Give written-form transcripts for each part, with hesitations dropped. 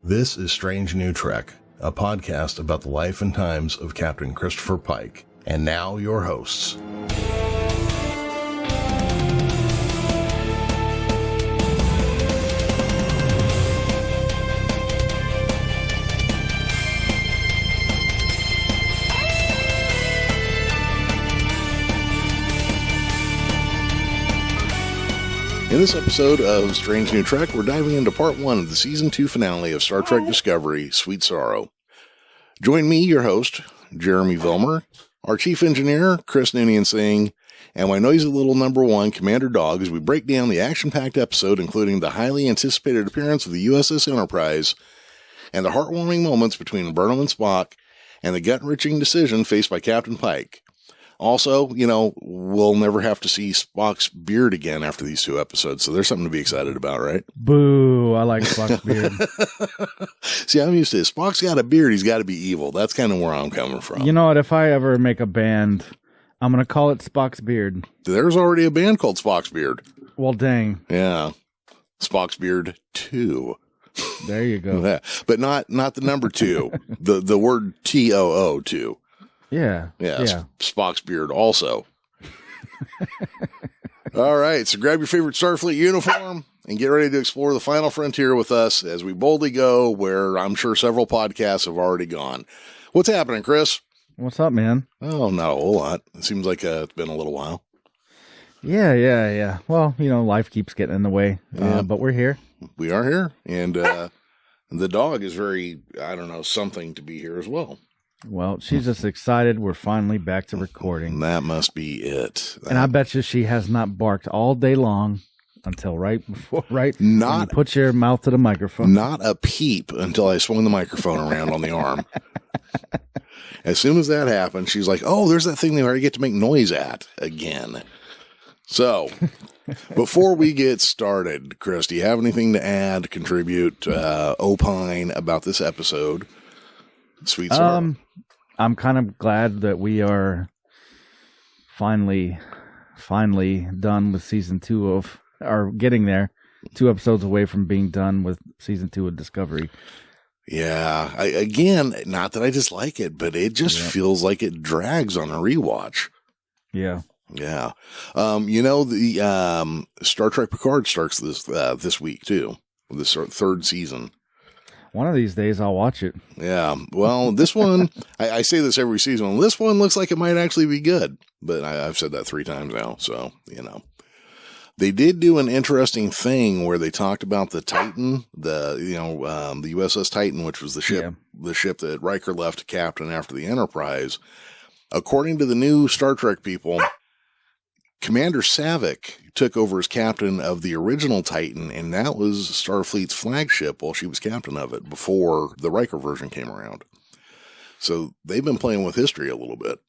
This is Strange New Trek, a podcast about the life and times of Captain Christopher Pike. And now your hosts. In this episode of Strange New Trek, we're diving into part 1 of the season 2 finale of Star Trek Discovery, Sweet Sorrow. Join me, your host, Jeremy Vilmur, our chief engineer, Chris Noonien-Singh, and my noisy little number 1, Commander Dog, as we break down the action-packed episode, including the highly anticipated appearance of the USS Enterprise and the heartwarming moments between Burnham and Spock and the gut-wrenching decision faced by Captain Pike. Also, we'll never have to see Spock's beard again after these 2 episodes, so there's something to be excited about, right? Boo, I like Spock's beard. See, I'm used to it. Spock's got a beard, he's got to be evil. That's kind of where I'm coming from. You know what? If I ever make a band, I'm going to call it Spock's Beard. There's already a band called Spock's Beard. Well, dang. Yeah. Spock's Beard 2. There you go. Yeah. But not the number 2. the word TOO 2. Yeah. Spock's beard also. All right, so grab your favorite Starfleet uniform and get ready to explore the final frontier with us as we boldly go where I'm sure several podcasts have already gone. What's happening, Chris? What's up, man? Oh, not a whole lot. It seems like it's been a little while. Yeah. Well, life keeps getting in the way, but we're here. We are here, and the dog is very, something to be here as well. Well, she's just excited we're finally back to recording. That must be it. And I bet you she has not barked all day long until right before, when you put your mouth to the microphone. Not a peep until I swung the microphone around on the arm. As soon as that happened, she's like, oh, there's that thing they already get to make noise at again. So, before we get started, Chris, do you have anything to add, contribute, opine about this episode? Sweet Sorrow. I'm kind of glad that we are finally done with season 2 or getting there, 2 episodes away from being done with season 2 of Discovery. Yeah. Again, not that I dislike it, but it just feels like it drags on a rewatch. Yeah. Yeah. The Star Trek Picard starts this week too, this 3rd season. One of these days, I'll watch it. Yeah. Well, this one, I say this every season. This one looks like it might actually be good, but I've said that 3 times now. So, they did do an interesting thing where they talked about the Titan, the USS Titan, which was the ship that Riker left to captain after the Enterprise. According to the new Star Trek people, Commander Saavik took over as captain of the original Titan, and that was Starfleet's flagship while she was captain of it before the Riker version came around. So they've been playing with history a little bit.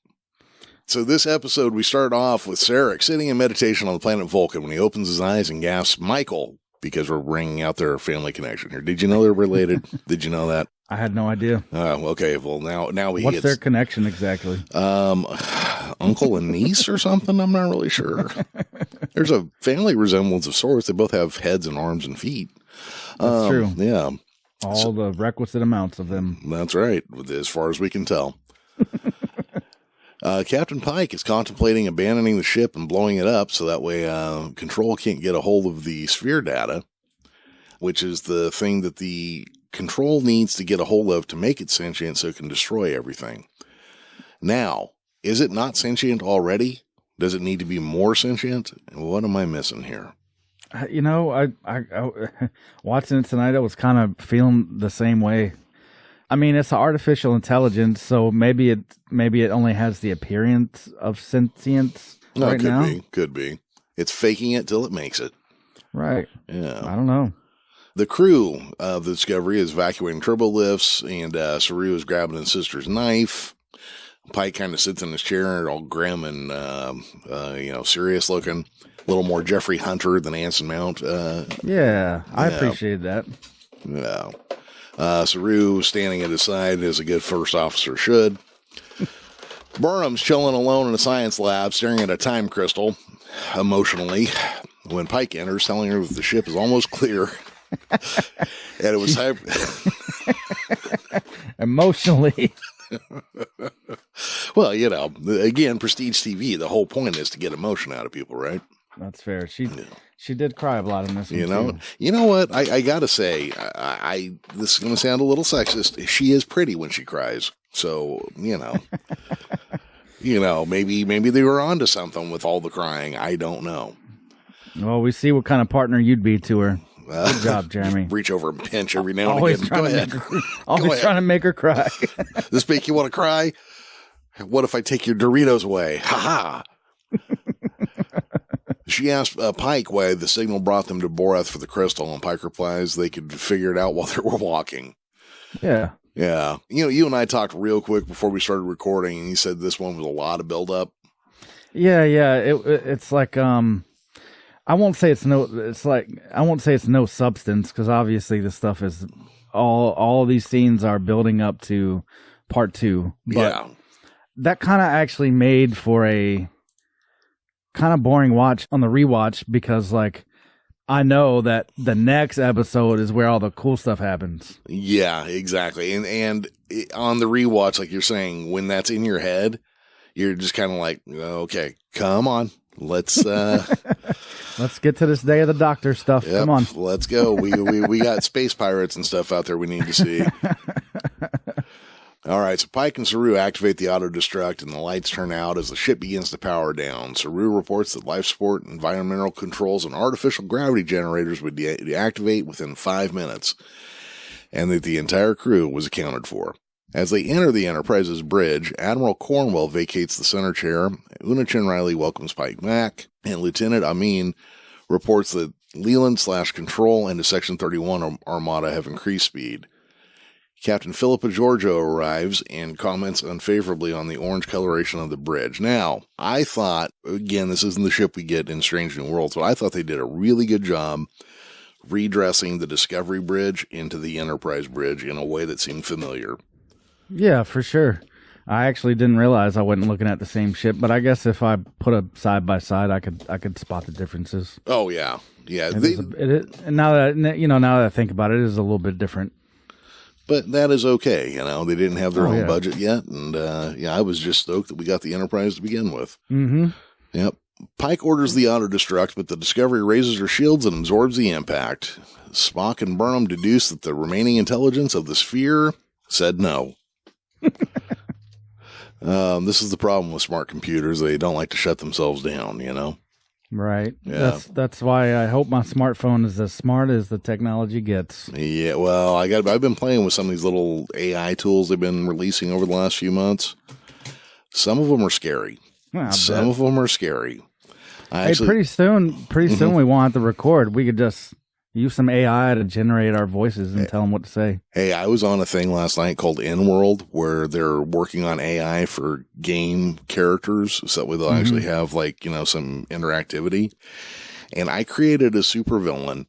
So this episode, we start off with Sarek sitting in meditation on the planet Vulcan when he opens his eyes and gasps, Michael, because we're bringing out their family connection here. Did you know they're related? Did you know that? I had no idea. Okay. Well, now what's their connection exactly? Uncle and niece or something. I'm not really sure. There's a family resemblance of sorts. They both have heads and arms and feet. That's true. Yeah. All the requisite amounts of them. That's right. As far as we can tell. Captain Pike is contemplating abandoning the ship and blowing it up so that way Control can't get a hold of the sphere data, which is the thing that the Control needs to get a hold of to make it sentient so it can destroy everything. Now, is it not sentient already? Does it need to be more sentient? What am I missing here? I watching it tonight, I was kind of feeling the same way. I mean, it's an artificial intelligence, so maybe it only has the appearance of sentience right now. Could be. It's faking it till it makes it. Right. Yeah. I don't know. The crew of the Discovery is evacuating turbo lifts, and Saru is grabbing his sister's knife. Pike kind of sits in his chair, all grim and, serious looking. A little more Jeffrey Hunter than Anson Mount. I appreciated that. Yeah. Saru standing at his side as a good first officer should. Burnham's chilling alone in a science lab, staring at a time crystal, emotionally, when Pike enters, telling her that the ship is almost clear. And it was time. Emotionally. Well, again, prestige TV, the whole point is to get emotion out of people, right? That's fair. She did cry a lot in this one, too. You know what? I gotta say, this is gonna sound a little sexist. She is pretty when she cries. So, maybe they were onto something with all the crying. I don't know. Well, we see what kind of partner you'd be to her. Good job, Jeremy. Reach over and pinch every now and again. Go ahead. Always trying to make her cry. This make you want to cry? What if I take your Doritos away? Ha ha. She asked Pike why the signal brought them to Borath for the crystal, and Pike replies they could figure it out while they were walking. Yeah. Yeah. You and I talked real quick before we started recording, and you said this one was a lot of buildup. Yeah. It's like, I won't say it's no substance, because obviously this stuff is all these scenes are building up to part 2. But yeah. That kind of actually made for a kind of boring watch on the rewatch, because I know that the next episode is where all the cool stuff happens. Yeah, exactly. And on the rewatch, like you're saying, when that's in your head, you're just kind of like, okay, come on. Let's get to this Day of the Doctor stuff. Yep, come on. Let's go. We got space pirates and stuff out there we need to see. All right, so Pike and Saru activate the auto-destruct, and the lights turn out as the ship begins to power down. Saru reports that life support, environmental controls, and artificial gravity generators would deactivate within 5 minutes, and that the entire crew was accounted for. As they enter the Enterprise's bridge, Admiral Cornwell vacates the center chair, Una-Chin Riley welcomes Pike back, and Lieutenant Amin reports that Leland/Control and the Section 31 Armada have increased speed. Captain Philippa Giorgio arrives and comments unfavorably on the orange coloration of the bridge. Now, I thought, again, this isn't the ship we get in Strange New Worlds, but I thought they did a really good job redressing the Discovery Bridge into the Enterprise Bridge in a way that seemed familiar. Yeah, for sure. I actually didn't realize I wasn't looking at the same ship, but I guess if I put a side by side, I could spot the differences. Oh yeah. And now that I think about it, it is a little bit different. But that is okay, They didn't have their own budget yet, and I was just stoked that we got the Enterprise to begin with. Mm-hmm. Yep. Pike orders the auto-destruct, but the Discovery raises her shields and absorbs the impact. Spock and Burnham deduce that the remaining intelligence of the sphere said no. This is the problem with smart computers. They don't like to shut themselves down, Right. Yeah. That's why I hope my smartphone is as smart as the technology gets. Yeah, well, I've been playing with some of these little AI tools they've been releasing over the last few months. Some of them are scary. Some of them are scary. Pretty soon we won't have to record. We could just use some AI to generate our voices and tell them what to say. Hey, I was on a thing last night called In-World where they're working on AI for game characters. So that way they'll actually have some interactivity. And I created a supervillain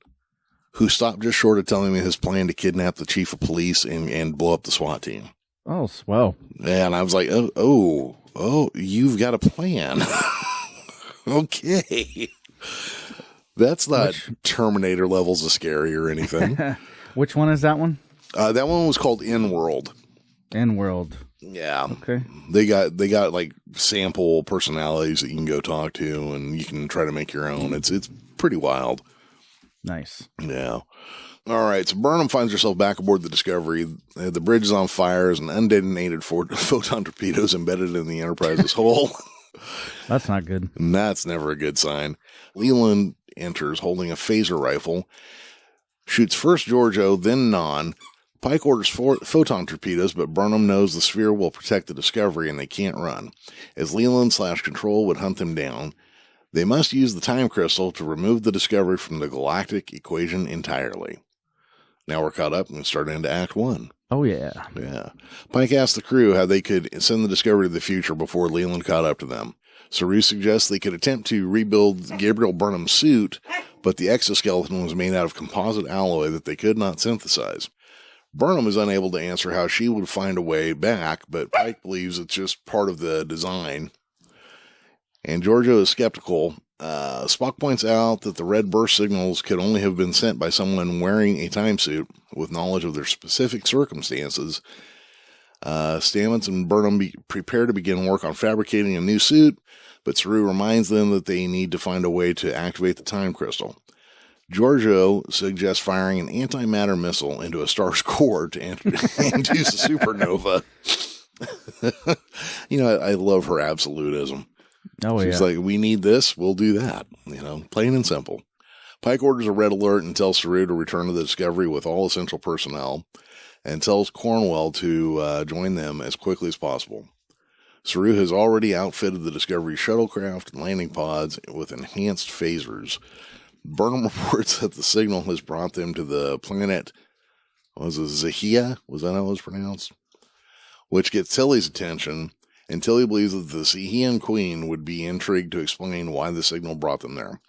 who stopped just short of telling me his plan to kidnap the chief of police and blow up the SWAT team. Oh, swell. And I was like, oh, you've got a plan. Okay. That's not Terminator levels of scary or anything. Which one is that one? That one was called In-World. In-World. Yeah. Okay. They got like sample personalities that you can go talk to, and you can try to make your own. It's pretty wild. Nice. Yeah. All right. So Burnham finds herself back aboard the Discovery. The bridge is on fire as an undetonated photon torpedoes embedded in the Enterprise's hull. That's not good. And that's never a good sign. Leland enters holding a phaser rifle, shoots first Giorgio, then Non. Pike orders photon torpedoes, but Burnham knows the sphere will protect the Discovery and they can't run. As Leland/Control would hunt them down, they must use the time crystal to remove the Discovery from the galactic equation entirely. Now we're caught up and start into Act 1. Oh, yeah. Yeah. Pike asks the crew how they could send the Discovery to the future before Leland caught up to them. Saru suggests they could attempt to rebuild Gabriel Burnham's suit, but the exoskeleton was made out of composite alloy that they could not synthesize. Burnham is unable to answer how she would find a way back, but Pike believes it's just part of the design. And Giorgio is skeptical Spock points out that the red burst signals could only have been sent by someone wearing a time suit with knowledge of their specific circumstances. Stamets and Burnham prepare to begin work on fabricating a new suit, but Saru reminds them that they need to find a way to activate the time crystal. Giorgio suggests firing an antimatter missile into a star's core to induce a supernova. I love her absolutism. Oh, She's like, we need this, we'll do that. Plain and simple. Pike orders a red alert and tells Saru to return to the Discovery with all essential personnel, and tells Cornwell to join them as quickly as possible. Saru has already outfitted the Discovery shuttlecraft and landing pods with enhanced phasers. Burnham reports that the signal has brought them to the planet, was it Zahia? Was that how it was pronounced? Which gets Tilly's attention, and Tilly believes that the Zahian Queen would be intrigued to explain why the signal brought them there.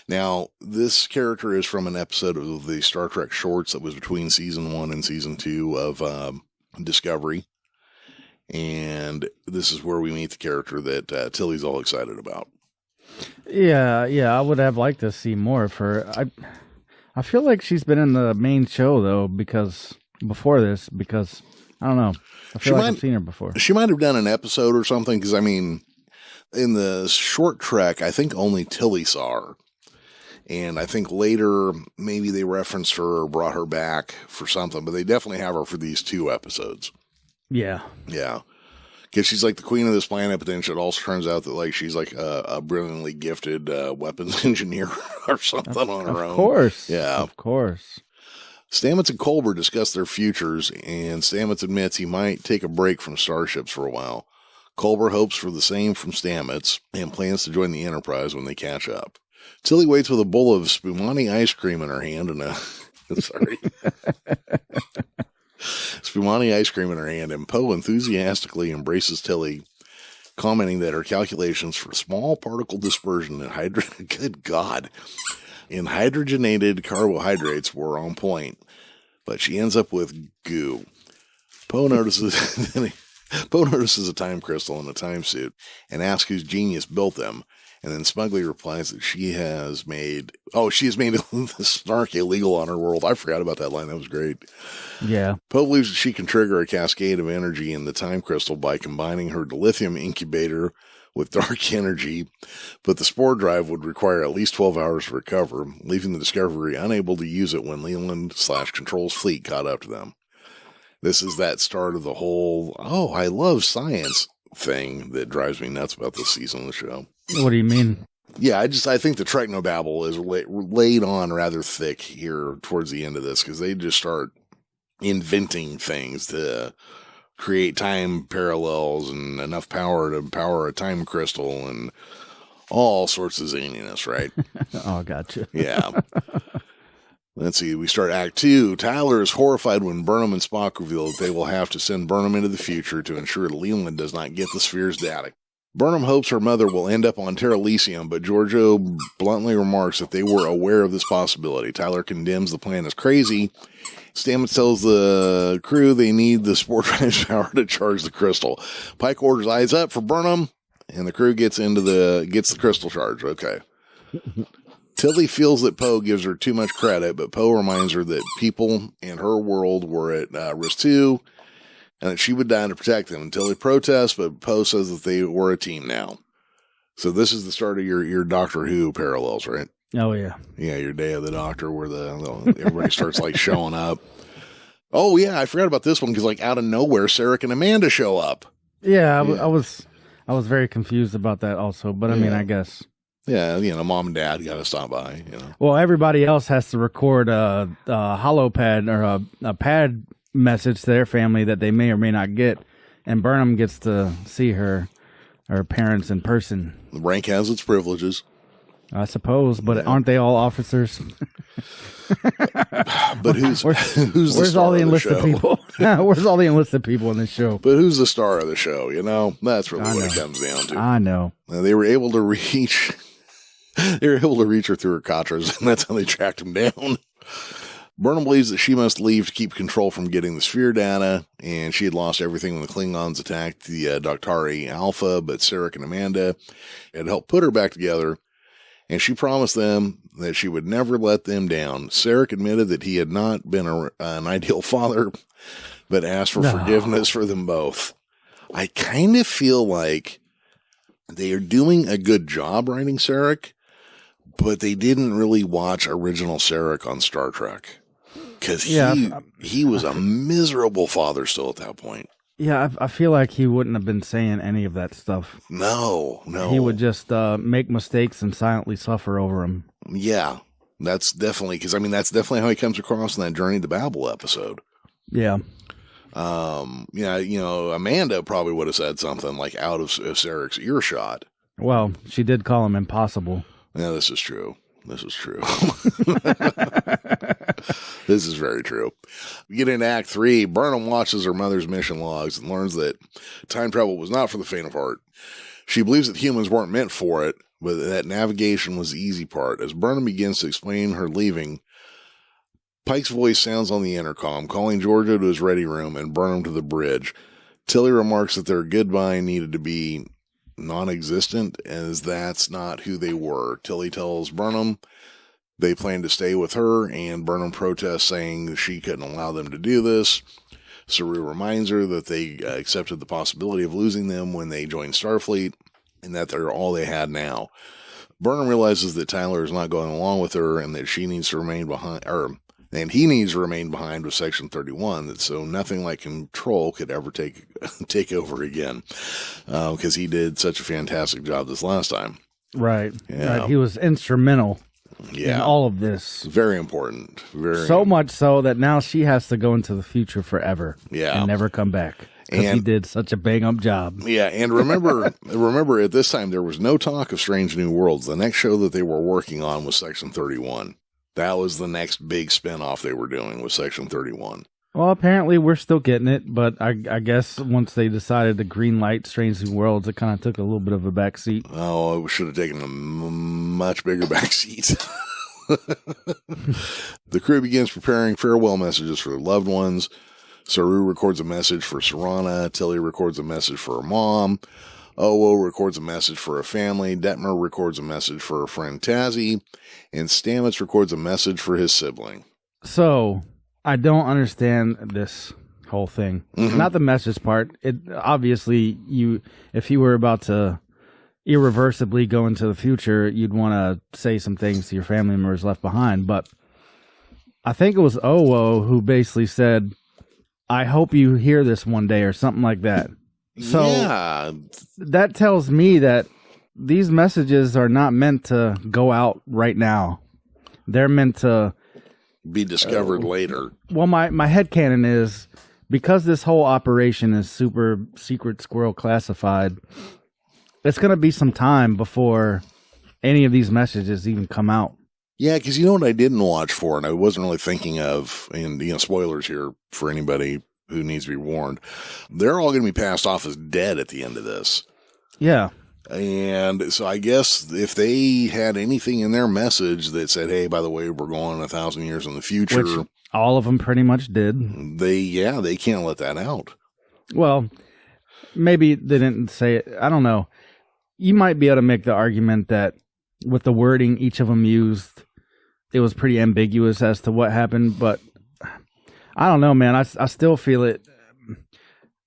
Now, this character is from an episode of the Star Trek shorts that was between Season 1 and Season 2 of Discovery. And this is where we meet the character that Tilly's all excited about. Yeah, I would have liked to see more of her. I feel like she's been in the main show, though, because I don't know. I feel like I've seen her before. She might have done an episode or something, because, in the short trek, I think only Tilly saw her. And I think later, maybe they referenced her or brought her back for something, but they definitely have her for these 2 episodes. Yeah. Yeah. Because she's like the queen of this planet, but then it also turns out that she's like a brilliantly gifted weapons engineer or something on her own. Of course. Yeah. Of course. Stamets and Culber discuss their futures, and Stamets admits he might take a break from starships for a while. Culber hopes for the same from Stamets and plans to join the Enterprise when they catch up. Tilly waits with a bowl of spumani ice cream in her hand and spumani ice cream in her hand, and Poe enthusiastically embraces Tilly, commenting that her calculations for small particle dispersion in hydrogenated carbohydrates were on point, but she ends up with goo. Poe notices a time crystal in a time suit and asks whose genius built them, and then smugly replies that she has made the snark illegal on her world. I forgot about that line. That was great. Yeah. Poe believes that she can trigger a cascade of energy in the time crystal by combining her dilithium incubator with dark energy, but the spore drive would require at least 12 hours to recover, leaving the Discovery unable to use it when Leland/Control's fleet caught up to them. This is that start of the whole, I love science thing that drives me nuts about this season of the show. What do you mean? Yeah, I think the Technobabble is laid on rather thick here towards the end of this, because they just start inventing things to create time parallels and enough power to power a time crystal and all sorts of zaniness, right? Oh, gotcha. Yeah. Let's see. We start Act 2. Tyler is horrified when Burnham and Spock reveal that they will have to send Burnham into the future to ensure Leland does not get the sphere's data. Burnham hopes her mother will end up on Terralesium, but Giorgio bluntly remarks that they were aware of this possibility. Tyler condemns the plan as crazy. Stamets tells the crew they need the spore drive power to charge the crystal. Pike orders eyes up for Burnham, and the crew gets the crystal charge. Okay. Tilly feels that Poe gives her too much credit, but Poe reminds her that people in her world were at risk too, and that she would die to protect them. Tilly protests, but Poe says that they were a team now. So this is the start of your Doctor Who parallels, right? Oh, yeah. Yeah, your Day of the Doctor, where everybody starts showing up. Oh, yeah, I forgot about this one, because out of nowhere, Sarek and Amanda show up. Yeah, I was very confused about that also, but I mean, I guess. Yeah, mom and dad got to stop by, Well, everybody else has to record a holopad or a pad message to their family that they may or may not get, and Burnham gets to see her parents in person. The rank has its privileges, I suppose, but aren't they all officers? But who's where's all the enlisted people? Where's all the enlisted people in this show? But who's the star of the show? That's really what it comes down to. I know. They were able to reach. They were able to reach her through her Katras, and that's how they tracked him down. Burnham believes that she must leave to keep control from getting the sphere data, and she had lost everything when the Klingons attacked the Doctari Alpha, but Sarek and Amanda had helped put her back together, and she promised them that she would never let them down. Sarek admitted that he had not been an ideal father, but asked for forgiveness for them both. I kind of feel like they are doing a good job writing Sarek, but they didn't really watch original Sarek on Star Trek. Because he was a miserable father still at that point. Yeah, I feel like he wouldn't have been saying any of that stuff. No. He would just make mistakes and silently suffer over them. Yeah, that's definitely, because that's definitely how he comes across in that Journey to Babel episode. Yeah. Amanda probably would have said something like out of Sarek's earshot. Well, she did call him impossible. Yeah, this is true. This is very true. We get into Act 3. Burnham watches her mother's mission logs and learns that time travel was not for the faint of heart. She believes that humans weren't meant for it, but that navigation was the easy part. As Burnham begins to explain her leaving, Pike's voice sounds on the intercom, calling Georgiou to his ready room and Burnham to the bridge. Tilly remarks that their goodbye needed to be non-existent, as that's not who they were. Tilly tells Burnham they plan to stay with her, and Burnham protests, saying she couldn't allow them to do this. Saru reminds her that they accepted the possibility of losing them when they joined Starfleet, and that they're all they had now. Burnham realizes that Tyler is not going along with her, and that she needs to remain behind, and he needs to remain behind with Section 31, so nothing like Control could ever take over again, because he did such a fantastic job this last time. Right. Yeah. Right. He was instrumental in all of this. Very important. So much so that now she has to go into the future forever. Yeah. And never come back. Because he did such a bang-up job. Yeah, and remember at this time there was no talk of Strange New Worlds. The next show that they were working on was Section 31. That was the next big spin-off they were doing, was Section 31. Well, apparently we're still getting it, but I guess once they decided to greenlight Strange New Worlds, it kind of took a little bit of a backseat. Oh, it should have taken a much bigger backseat. The crew begins preparing farewell messages for their loved ones. Saru records a message for Sarana. Tilly records a message for her mom. Owo records a message for her family. Detmer records a message for her friend Tazzy. And Stamets records a message for his sibling. So, I don't understand this whole thing. Mm-hmm. Not the message part. It obviously, if you were about to irreversibly go into the future, you'd want to say some things to your family members left behind. But I think it was Owo who basically said, I hope you hear this one day, or something like that. So that tells me that these messages are not meant to go out right now. They're meant to be discovered later. Well, my headcanon is, because this whole operation is super secret squirrel classified, it's going to be some time before any of these messages even come out. Yeah, because you know what I didn't watch for, and I wasn't really thinking of, and spoilers here for anybody who needs to be warned, they're all going to be passed off as dead at the end of this. Yeah. And so I guess if they had anything in their message that said, hey, by the way, we're going 1,000 years in the future. Which all of them pretty much did. They can't let that out. Well, maybe they didn't say it. I don't know. You might be able to make the argument that with the wording each of them used, it was pretty ambiguous as to what happened, but I don't know, man. I still feel it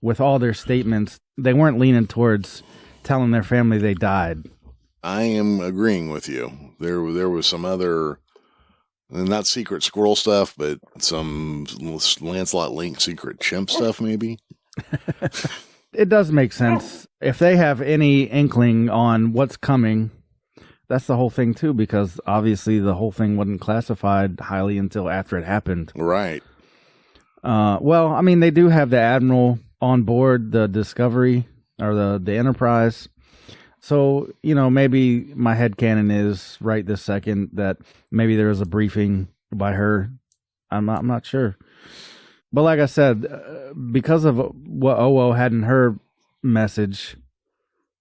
with all their statements. They weren't leaning towards telling their family they died. I am agreeing with you. There was some other, not secret squirrel stuff, but some Lancelot Link secret chimp stuff, maybe. It does make sense. If they have any inkling on what's coming, that's the whole thing too, because obviously the whole thing wasn't classified highly until after it happened. Right. Well, I mean, they do have the Admiral on board the Discovery or the Enterprise. So, maybe my headcanon is right this second that maybe there was a briefing by her. I'm not sure. But like I said, because of what Owo had in her message,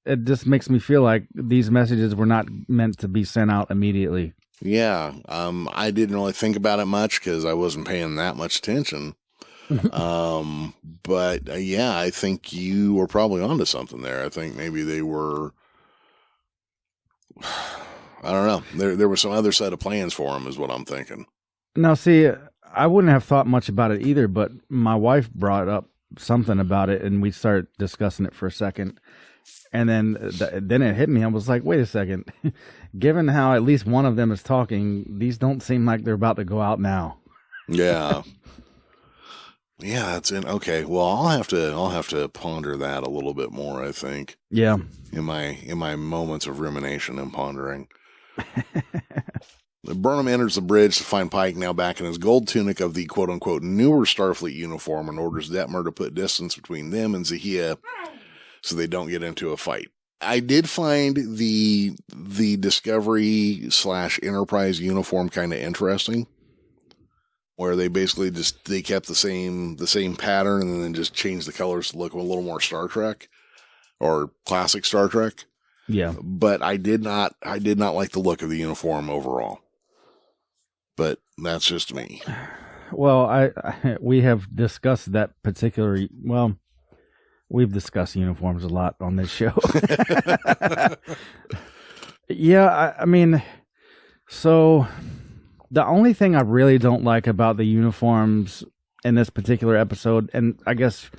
it just makes me feel like these messages were not meant to be sent out immediately. Yeah. I didn't really think about it much because I wasn't paying that much attention. But I think you were probably onto something there. I think maybe they were, I don't know. There was some other set of plans for him, is what I'm thinking. Now, see, I wouldn't have thought much about it either, but my wife brought up something about it, and we started discussing it for a second. And then it hit me. I was like, wait a second. Given how at least one of them is talking, these don't seem like they're about to go out now. Yeah. Yeah, that's in. Okay, well, I'll have to ponder that a little bit more, I think. Yeah. In my moments of rumination and pondering. Burnham enters the bridge to find Pike now back in his gold tunic of the quote-unquote newer Starfleet uniform and orders Detmer to put distance between them and Zahia so they don't get into a fight. I did find the Discovery / Enterprise uniform kind of interesting, where they basically they kept the same pattern and then just changed the colors to look a little more Star Trek or classic Star Trek. Yeah. But I did not like the look of the uniform overall. But that's just me. Well, we have discussed that particular. Well, we've discussed uniforms a lot on this show. Yeah, I mean, so the only thing I really don't like about the uniforms in this particular episode, and I guess,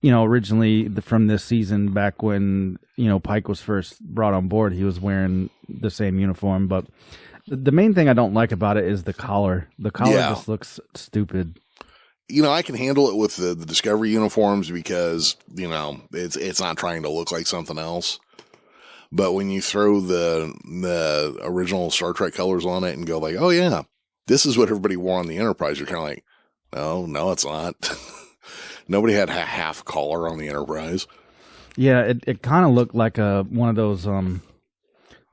originally from this season, back when, Pike was first brought on board, he was wearing the same uniform, but the main thing I don't like about it is the collar. The collar just looks stupid. I can handle it with the Discovery uniforms because, it's not trying to look like something else. But when you throw the original Star Trek colors on it and go like, oh yeah, this is what everybody wore on the Enterprise, you're kind of like, no, it's not. Nobody had half collar on the Enterprise. Yeah, it kind of looked like one of those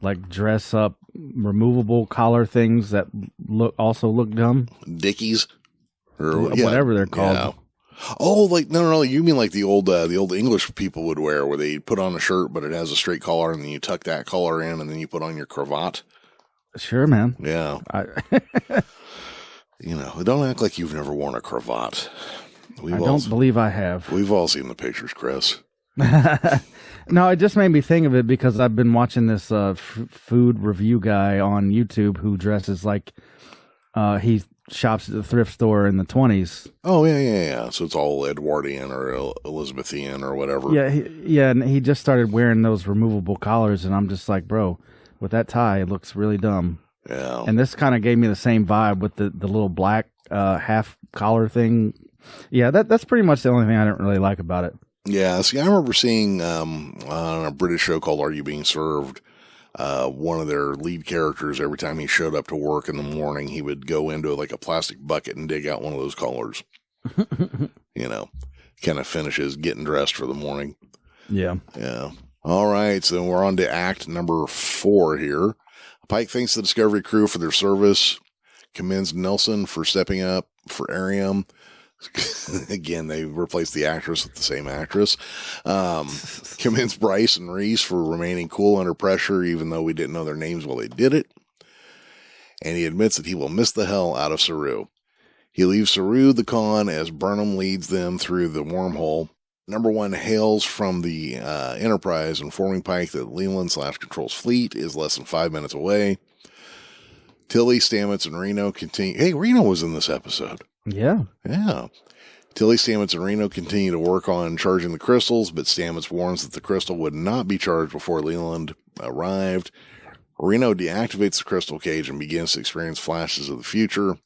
like dress up removable collar things that also look dumb. Dickies or whatever they're called. Yeah. Oh, like no, you mean like the old English people would wear, where they put on a shirt but it has a straight collar and then you tuck that collar in and then you put on your cravat. Sure, man. Yeah. Don't act like you've never worn a cravat. I don't believe I have. We've all seen the pictures, Chris. No, it just made me think of it because I've been watching this food review guy on YouTube who dresses like he shops at the thrift store in the 20s. Oh, yeah. So it's all Edwardian or Elizabethan or whatever. Yeah, and he just started wearing those removable collars, and I'm just like, bro, with that tie, it looks really dumb. Yeah. And this kind of gave me the same vibe with the little black half collar thing. Yeah, that's pretty much the only thing I didn't really like about it. Yeah, see, I remember seeing on a British show called Are You Being Served, one of their lead characters, every time he showed up to work in the morning, he would go into like a plastic bucket and dig out one of those collars. Kind of finishes getting dressed for the morning. Yeah. Yeah. All right, so we're on to act number 4 here. Pike thanks the Discovery crew for their service, commends Nelson for stepping up for Ariam. Again, they replaced the actress with the same actress. Commends Bryce and Reese for remaining cool under pressure, even though we didn't know their names while they did it. And he admits that he will miss the hell out of Saru. He leaves Saru the con as Burnham leads them through the wormhole. Number 1 hails from the Enterprise, informing Pike that Leland / Control's fleet is less than 5 minutes away. Tilly, Stamets, and Reno continue. Hey, Reno was in this episode. Yeah. Tilly, Stamets, and Reno continue to work on charging the crystals, but Stamets warns that the crystal would not be charged before Leland arrived. Reno deactivates the crystal cage and begins to experience flashes of the future.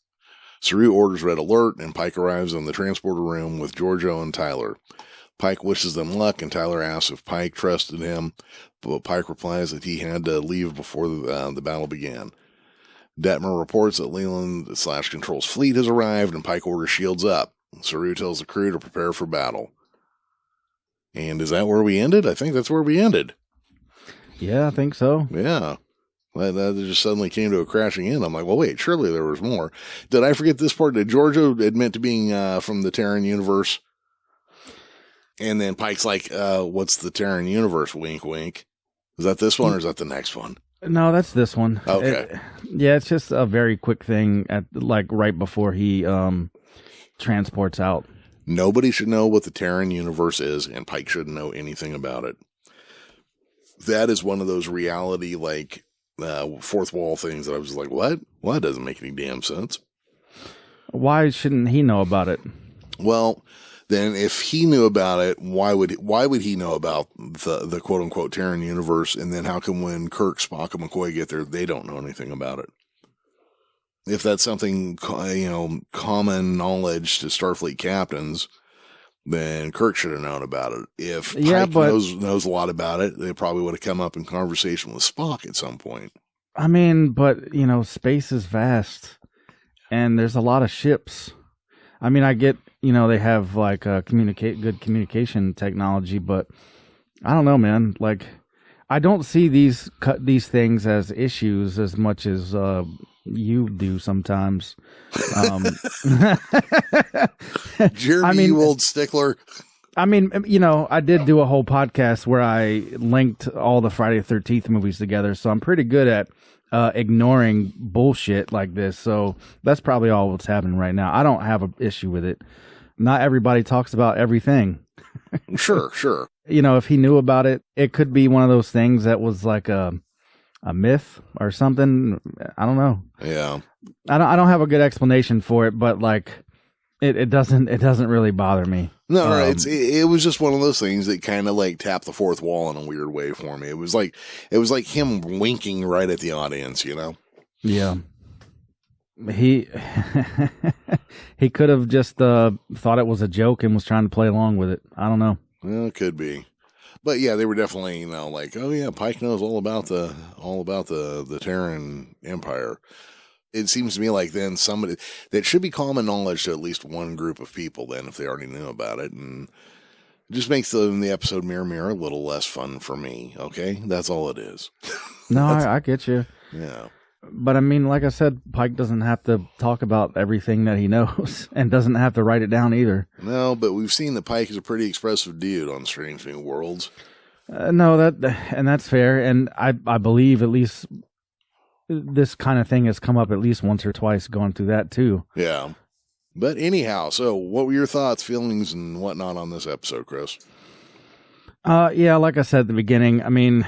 Saru orders Red Alert, and Pike arrives in the transporter room with Giorgio and Tyler. Pike wishes them luck, and Tyler asks if Pike trusted him, but Pike replies that he had to leave before the battle began. Detmer reports that Leland / Control's fleet has arrived, and Pike orders shields up. Saru tells the crew to prepare for battle. And is that where we ended? I think that's where we ended. Yeah, I think so. Yeah. That just suddenly came to a crashing end. I'm like, well, wait, surely there was more. Did I forget this part? Did Giorgio admit to being from the Terran universe? And then Pike's like, what's the Terran universe? Wink, wink. Is that this one or is that the next one? No, that's this one. Okay. It's just a very quick thing at right before he transports out. Nobody should know what the Terran universe is, and Pike shouldn't know anything about it. That is one of those reality, fourth wall things that I was like, what? Well, that doesn't make any damn sense. Why shouldn't he know about it? Well, then if he knew about it, why would he know about the quote unquote Terran universe? And then how come when Kirk, Spock, and McCoy get there, they don't know anything about it? If that's something, common knowledge to Starfleet captains, then Kirk should have known about it. If Pike knows a lot about it, they probably would have come up in conversation with Spock at some point. I mean, but, space is vast, and there's a lot of ships. I mean, I get, they have, like, good communication technology, but I don't know, man. Like, I don't see these things as issues as much as you do sometimes. Jeremy, you old stickler. I mean, I did do a whole podcast where I linked all the Friday the 13th movies together, so I'm pretty good at ignoring bullshit like this. So that's probably all what's happening right now. I don't have an issue with it. Not everybody talks about everything. Sure. If he knew about it, it could be one of those things that was like a myth or something. I don't know. Yeah. I don't have a good explanation for it, but like it doesn't really bother me. No, it was just one of those things that kind of like tapped the fourth wall in a weird way for me. It was like him winking right at the audience, Yeah. He he could have just thought it was a joke and was trying to play along with it. I don't know. Well, it could be. But yeah, they were definitely, like, oh yeah, Pike knows all about the Terran Empire. It seems to me like then somebody that should be common knowledge to at least one group of people then if they already knew about it, and it just makes the episode Mirror a little less fun for me. Okay, that's all it is. No, I get you. Yeah. But I mean, like I said, Pike doesn't have to talk about everything that he knows and doesn't have to write it down either. No, but we've seen that Pike is a pretty expressive dude on Strange New Worlds. No, that's fair. And I believe at least this kind of thing has come up at least once or twice going through that too. Yeah. But anyhow, so what were your thoughts, feelings, and whatnot on this episode, Chris? Yeah, like I said at the beginning, I mean,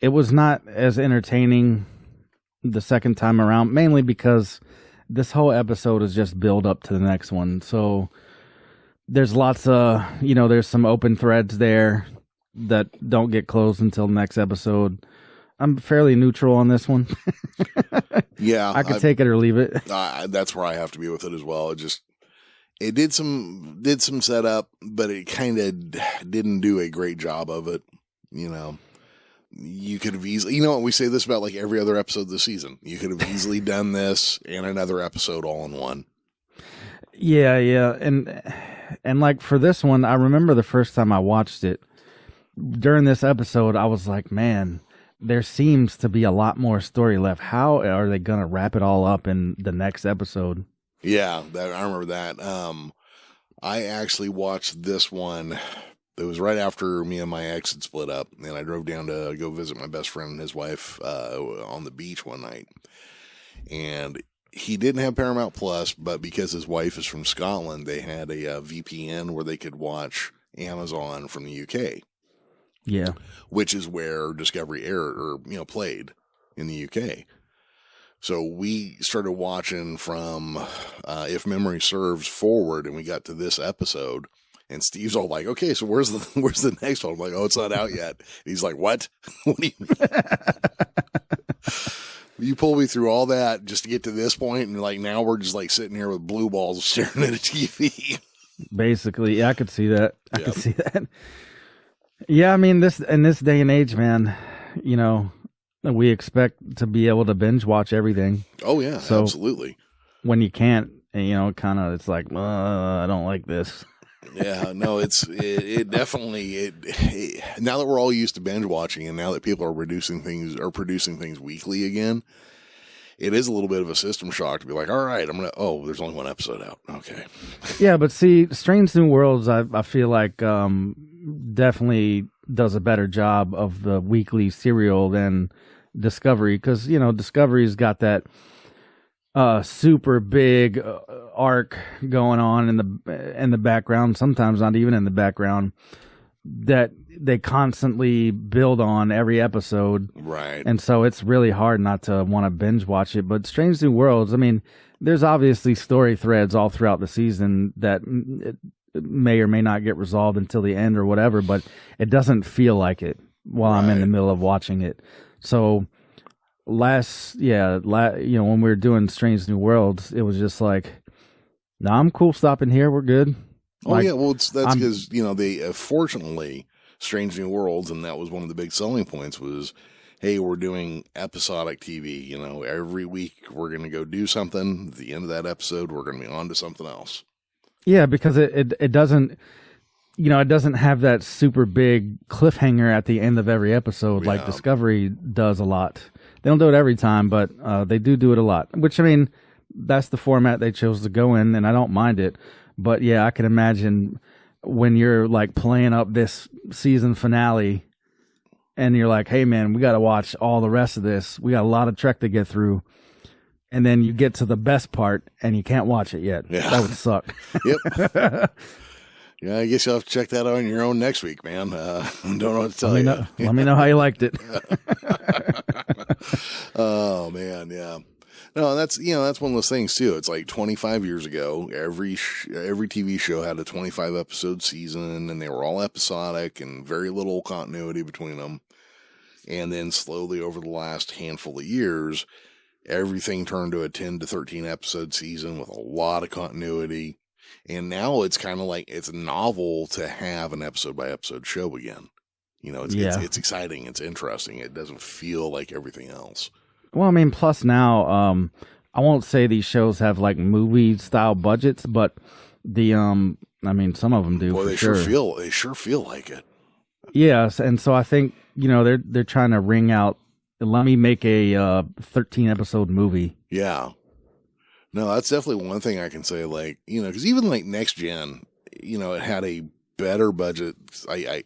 it was not as entertaining the second time around, mainly because this whole episode is just build up to the next one. So there's lots of, there's some open threads there that don't get closed until the next episode. I'm fairly neutral on this one. Yeah. I could take it or leave it. That's where I have to be with it as well. It did some setup, but it kind of didn't do a great job of it, You could have easily, we say this about like every other episode this season. You could have easily done this and another episode all in one. Yeah. And like for this one, I remember the first time I watched it, during this episode, I was like, man, there seems to be a lot more story left. How are they going to wrap it all up in the next episode? Yeah, I remember that. I actually watched this one. It was right after me and my ex had split up, and I drove down to go visit my best friend and his wife on the beach one night. And he didn't have Paramount Plus, but because his wife is from Scotland, they had a VPN where they could watch Amazon from the UK. Yeah. Which is where Discovery aired or, played in the UK. So we started watching from, if memory serves, forward, and we got to this episode. And Steve's all like, okay, so where's the next one? I'm like, oh, it's not out yet. And he's like, what? What do you mean? You pulled me through all that just to get to this point, and like now we're just like sitting here with blue balls staring at a TV. Basically, yeah, I could see that. I could see that. Yeah, I mean, in this day and age, man, we expect to be able to binge watch everything. Oh yeah, so absolutely. When you can't, it's like, I don't like this. Yeah, no, it definitely, now that we're all used to binge watching and now that people are producing things weekly again, it is a little bit of a system shock to be like, all right, there's only one episode out. Okay. Yeah, but see, Strange New Worlds, I feel like, definitely does a better job of the weekly serial than Discovery. Cause Discovery's got that, super big arc going on in the background, sometimes not even in the background, that they constantly build on every episode. Right. And so it's really hard not to want to binge watch it. But Strange New Worlds, I mean, there's obviously story threads all throughout the season that may or may not get resolved until the end or whatever, but it doesn't feel like it while I'm in the middle of watching it. So when we were doing Strange New Worlds, it was just like, no, I'm cool stopping here. We're good. Oh, yeah. Well, that's because, they, fortunately, Strange New Worlds, and that was one of the big selling points was, hey, we're doing episodic TV. Every week we're going to go do something. At the end of that episode, we're going to be on to something else. Yeah, because it doesn't, it doesn't have that super big cliffhanger at the end of every episode like Discovery does a lot. They don't do it every time, but they do it a lot, which, I mean, that's the format they chose to go in, and I don't mind it. But yeah, I can imagine when you're like playing up this season finale and you're like, hey man, we got to watch all the rest of this. We got a lot of Trek to get through. And then you get to the best part and you can't watch it yet. Yeah. That would suck. Yep. Yeah, I guess you'll have to check that out on your own next week, man. Don't know what to tell you. Let me know how you liked it. Oh man, yeah. No, that's one of those things too. It's like 25 years ago, every TV show had a 25 episode season, and they were all episodic and very little continuity between them. And then slowly over the last handful of years, everything turned to a 10 to 13 episode season with a lot of continuity. And now it's kind of like it's novel to have an episode by episode show again. It's exciting. It's interesting. It doesn't feel like everything else. Well, I mean, plus now, I won't say these shows have like movie style budgets, but some of them do. Well, they sure feel like it. Yes, and so I think they're trying to wring out. Let me make a 13 episode movie. Yeah, no, that's definitely one thing I can say. Like because even like Next Gen, it had a better budget. I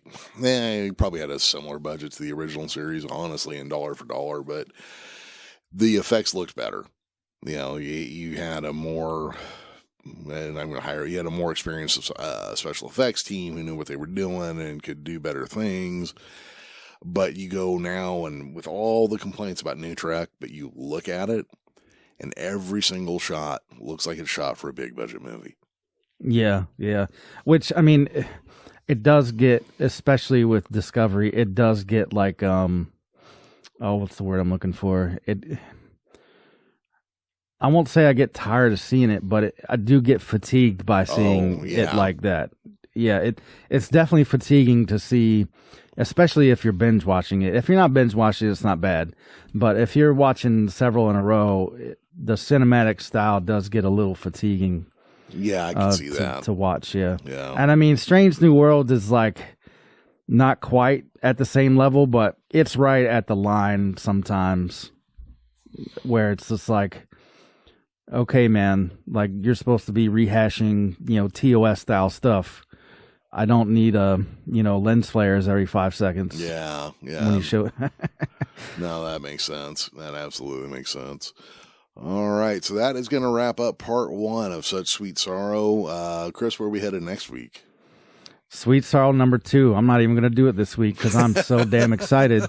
probably had a similar budget to the original series, honestly, in dollar for dollar, but the effects looked better. You had a more, and I'm going to hire, you had a more experienced special effects team who knew what they were doing and could do better things. But you go now, and with all the complaints about New Trek, but you look at it, and every single shot looks like it's shot for a big budget movie. Yeah. Which, I mean, it does get, especially with Discovery, it does get like, what's the word I'm looking for? I won't say I get tired of seeing it, but I do get fatigued by seeing it like that. Yeah, it's definitely fatiguing to see, especially if you're binge watching it. If you're not binge watching it, it's not bad. But if you're watching several in a row, the cinematic style does get a little fatiguing. Yeah, I can see that. To watch, yeah. Yeah. And I mean, Strange New Worlds is like not quite at the same level, but it's right at the line sometimes where it's just like, okay, man, like you're supposed to be rehashing, TOS style stuff. I don't need lens flares every 5 seconds. Yeah. When you show it. No, that makes sense. That absolutely makes sense. All right, so that is going to wrap up part 1 of Such Sweet Sorrow. Chris, where are we headed next week? Sweet Sorrow number 2. I'm not even going to do it this week because I'm so damn excited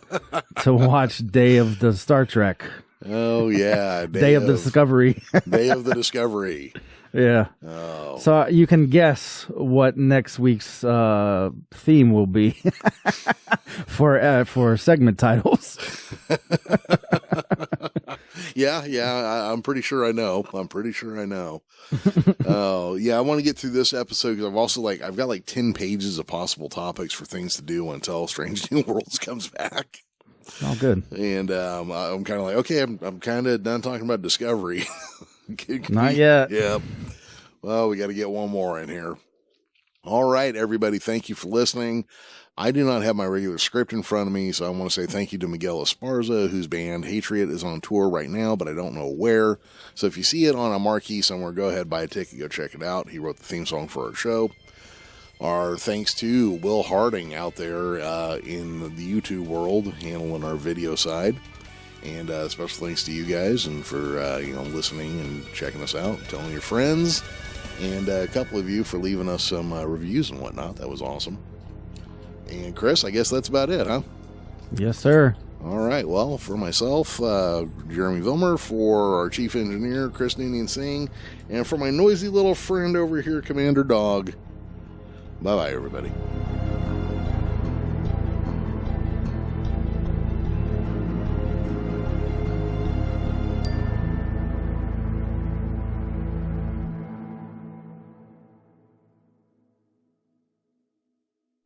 to watch Day of the Star Trek. Oh, yeah. Day of the Discovery. Day of the Discovery. Yeah. Oh. So you can guess what next week's theme will be for segment titles. Yeah. I'm pretty sure I know. Oh, yeah. I want to get through this episode because I've also I've got 10 pages of possible topics for things to do until Strange New Worlds comes back. Oh, good. And I'm kind of like, okay, I'm kind of done talking about Discovery. Not yet. Yeah. Well, we got to get one more in here. All right, everybody. Thank you for listening. I do not have my regular script in front of me, so I want to say thank you to Miguel Esparza, whose band Hatriot is on tour right now, but I don't know where. So if you see it on a marquee somewhere, go ahead, buy a ticket, go check it out. He wrote the theme song for our show. Our thanks to Will Harding out there in the YouTube world, handling our video side. And special thanks to you guys and for listening and checking us out, telling your friends, and a couple of you for leaving us some reviews and whatnot. That was awesome. And Chris, I guess that's about it, huh? Yes, sir. All right. Well, for myself, Jeremy Vilmur, for our chief engineer, Chris Noonien-Singh, and for my noisy little friend over here, Commander Dog. Bye-bye, everybody.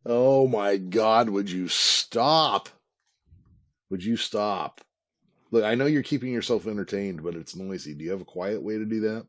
Oh my God, would you stop? Would you stop? Look, I know you're keeping yourself entertained, but it's noisy. Do you have a quiet way to do that?